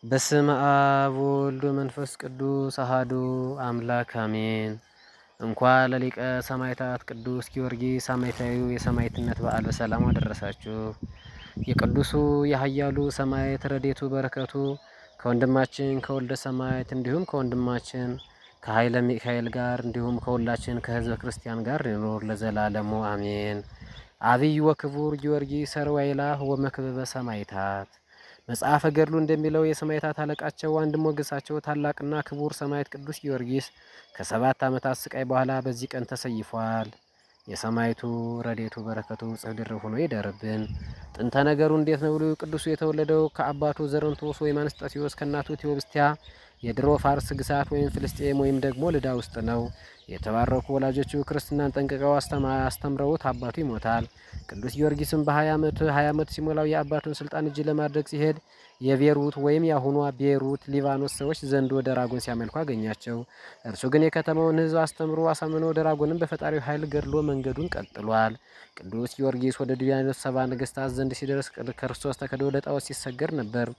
በስመ አብ ወወልድ ወመንፈስ ቅዱስ አሐዱ አምላክ አሜን። እንኳን ለሊቀ ሰማዕታት ቅዱስ ጊዮርጊስ ዓመታዊው የሰማዕትነት በዓል በሰላም አደረሳችሁ። የቅዱሱ የኃያሉ ሰማዕት ረድኤቱ በረከቱ ከወንድማችን ከወልደ ሰማዕት እንዲሁም ከወንድማችን ከኃይለ ሚካኤል ጋር እንዲሁም ከሁላችን ከሕዝበ ክርስቲያን ጋር ይኖር ለዘላለሙ አሜን። አብይ ወክቡር ጊዮርጊስ ሰርዋይላህ ወመክብበ ሰማዕታት መጽሐፈ ገድሉ እንደሚለው የሰማዕታት አለቃቸው ወንድም ሞገሳቸው ታላቅና ክቡር ሰማዕት ቅዱስ ጊዮርጊስ ከ7 ዓመታት ስቃይ በኋላ በዚህ ቀን ተሰይፏል። የሰማዕቱ ረድኤቱ በረከቱ ጽድር ሆኖ ይደርብን። ጥንተ ነገሩ እንዴት ነው ብሎ ቅዱሱ የተወለደው ከአባቱ ዘረንቶስ ወይም አንስጣሴዎስ ከእናቱ ቴዎብስቲያ የድሮ ፋርስ ግዛት ወይም ፍልስጤም ወይም ደግሞ ልዳ ውስጥ ነው። የተባረኩ ወላጆቹ ክርስትናን ጠንቅቀው አስተምረውት አባቱ ይሞታል። ቅዱስ ጊዮርጊስም በ20 ዓመት ሲሞላው የአባቱን ስልጣን እጅ ለማድረግ ሲሄድ የቤሩት ወይም የአሁኗ ቤሩት ሊባኖስ ሰዎች ዘንድ ወደ ራጎን ሲያመልኩ አገኛቸው። እርሱ ግን የከተማውን ሕዝብ አስተምሮ አሳምኖ ወደ ራጎንም በፈጣሪው ኃይል ገድሎ መንገዱን ቀጥሏል። ቅዱስ ጊዮርጊስ ወደ ዲያኖስ 70 ነገሥታት ዘንድ ሲደርስ ክርስቶስ ተክዶ ወደ ጣዖት ሲሰገድ ነበር።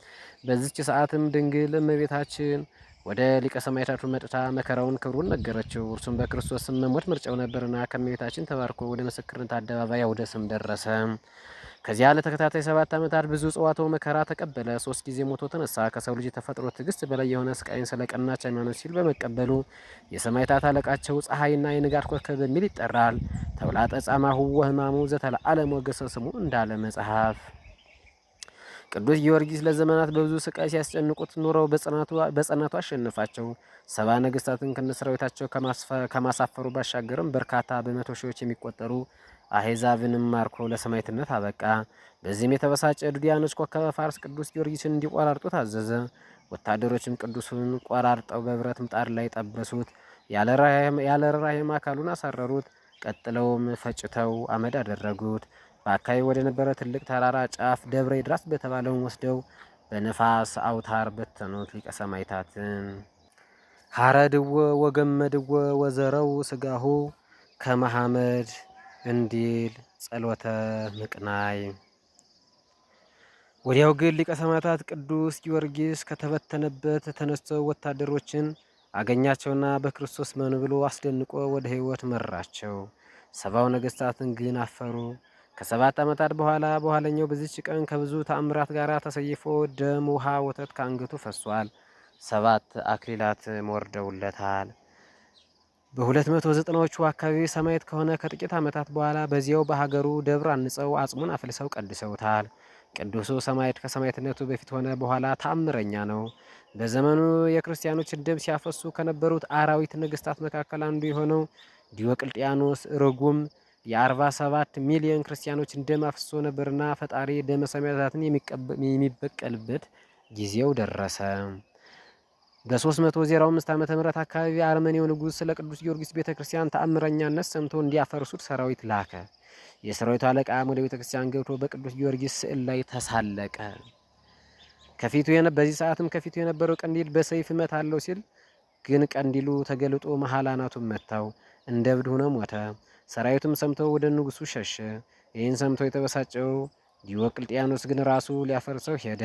በዚች ሰዓትም ድንግል እመቤታችን ወደ ሊቀ ሰማዕታቱ መጥታ መከራውን ክብሩን ነገረችው። እርሱም በክርስቶስ ስም መሞት ምርጫው ነበርና ከእመቤታችን ተባርኮ ወደ ምስክርነት አደባባይ አውደ ስም ደረሰ። ከዚያ ለተከታታይ 7 ዓመታት ብዙ ጽዋትወ መከራ ተቀበለ። 3 ጊዜ ሞቶ ተነሳ። ከሰው ልጅ የተፈጥሮ ትዕግስት በላይ የሆነ ስቃይን ስለ ቀናች ሃይማኖት ሲል በመቀበሉ የሰማዕታት አለቃቸው ፀሐይና የንጋት ኮከብ በሚል ይጠራል። ተውላጠ ጻማሁ ወሕማሙ ዘተለዓለ ሞገሰ ስሙ እንዳለ መጽሐፍ። ቅዱስ ጊዮርጊስ ለዘመናት በብዙ ስቃይ ሲያስጨንቁት ኖረው በጽናቱ አሸነፋቸው። 70 ነገሥታትን ከነሰራዊታቸው ከማሳፈሩ ባሻገርም በርካታ በመቶ ሺዎች የሚቆጠሩ አሕዛብንም ማርኮ ለሰማዕትነት አበቃ። በዚህም የተበሳጨ ዱዲያኖስ ኮከበ ፋርስ ቅዱስ ጊዮርጊስን እንዲቆራርጡ ታዘዘ። ወታደሮችም ቅዱሱን ቆራርጠው በብረት ምጣድ ላይ ጠበሱት። ያለ ርኅራኄም አካሉን አሳረሩት። ቀጥለውም ፈጭተው አመድ አደረጉት። በአካባቢ ወደ ነበረ ትልቅ ተራራ ጫፍ ደብረ ይድራስ በተባለውን ወስደው በነፋስ አውታር በተኑት። ሊቀ ሰማዕታትን ሀረድወ ወገመድወ ወዘረው ስጋሁ ከመሐመድ እንዲል ጸሎተ ምቅናይ። ወዲያው ግን ሊቀ ሰማዕታት ቅዱስ ጊዮርጊስ ከተበተነበት ተነስተው ወታደሮችን አገኛቸውና በክርስቶስ መኑ ብሎ አስደንቆ ወደ ሕይወት መራቸው። 70 ነገሥታትን ግን አፈሩ። ከ7 ዓመታት በኋላ በኋለኛው በዚች ቀን ከብዙ ተአምራት ጋር ተሰይፎ ደም፣ ውሃ፣ ወተት ከአንገቱ ፈሷል። 7 አክሊላት ወርደውለታል። በ290ዎቹ አካባቢ ሰማዕት ከሆነ ከጥቂት ዓመታት በኋላ በዚያው በሀገሩ ደብር አንጸው አጽሙን አፍልሰው ቀድሰውታል። ቅዱሱ ሰማዕት ከሰማዕትነቱ በፊት ሆነ በኋላ ተአምረኛ ነው። በዘመኑ የክርስቲያኖችን ደም ሲያፈሱ ከነበሩት አራዊት ነገሥታት መካከል አንዱ የሆነው ዲዮቅልጥያኖስ ርጉም የ47 ሚሊዮን ክርስቲያኖችን ደም አፍሶ ነበርና ፈጣሪ ደመ ሰማዕታትን የሚበቀልበት ጊዜው ደረሰ። በ305 ዓመተ ምህረት አካባቢ አርመኔው ንጉሥ ስለ ቅዱስ ጊዮርጊስ ቤተክርስቲያን ተአምረኛነት ሰምቶ እንዲያፈርሱት ሰራዊት ላከ። የሰራዊቱ አለቃም ወደ ቤተክርስቲያን ገብቶ በቅዱስ ጊዮርጊስ ስዕል ላይ ተሳለቀ። በዚህ ሰዓትም ከፊቱ የነበረው ቀንዲል በሰይፍ እመታለሁ ሲል ግን ቀንዲሉ ተገልጦ መሃል አናቱን መታው። እንደ እብድ ሆኖ ሞተ። ሰራዊቱም ሰምተው ወደ ንጉሱ ሸሸ። ይህን ሰምቶ የተበሳጨው ዲዮቅልጥያኖስ ግን ራሱ ሊያፈርሰው ሄደ።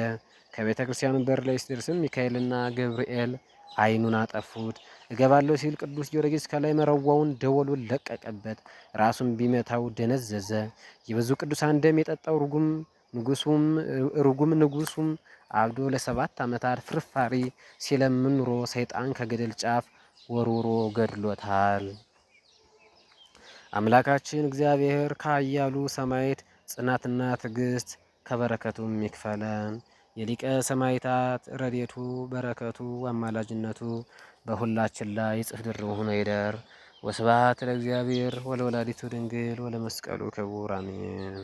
ከቤተ ክርስቲያኑ በር ላይ ሲደርስም ሚካኤልና ገብርኤል ዓይኑን አጠፉት። እገባለሁ ሲል ቅዱስ ጊዮርጊስ ከላይ መረዋውን ደወሉን ለቀቀበት። ራሱን ቢመታው ደነዘዘ። የብዙ ቅዱሳን ደም የጠጣው ርጉም ንጉሱም አብዶ ለ7 ዓመታት ፍርፋሪ ሲለምን ኑሮ ሰይጣን ከገደል ጫፍ ወርውሮ ገድሎታል። አምላካችን እግዚአብሔር ከኃያሉ ሰማዕት ጽናትና ትዕግስት ከበረከቱም ይክፈለን። የሊቀ ሰማዕታት ረድኤቱ በረከቱ አማላጅነቱ በሁላችን ላይ ጽፍ ድርብ ሆኖ ይደር። ወስብሐት ለእግዚአብሔር ወለወላዲቱ ድንግል ወለመስቀሉ ክቡር አሜን።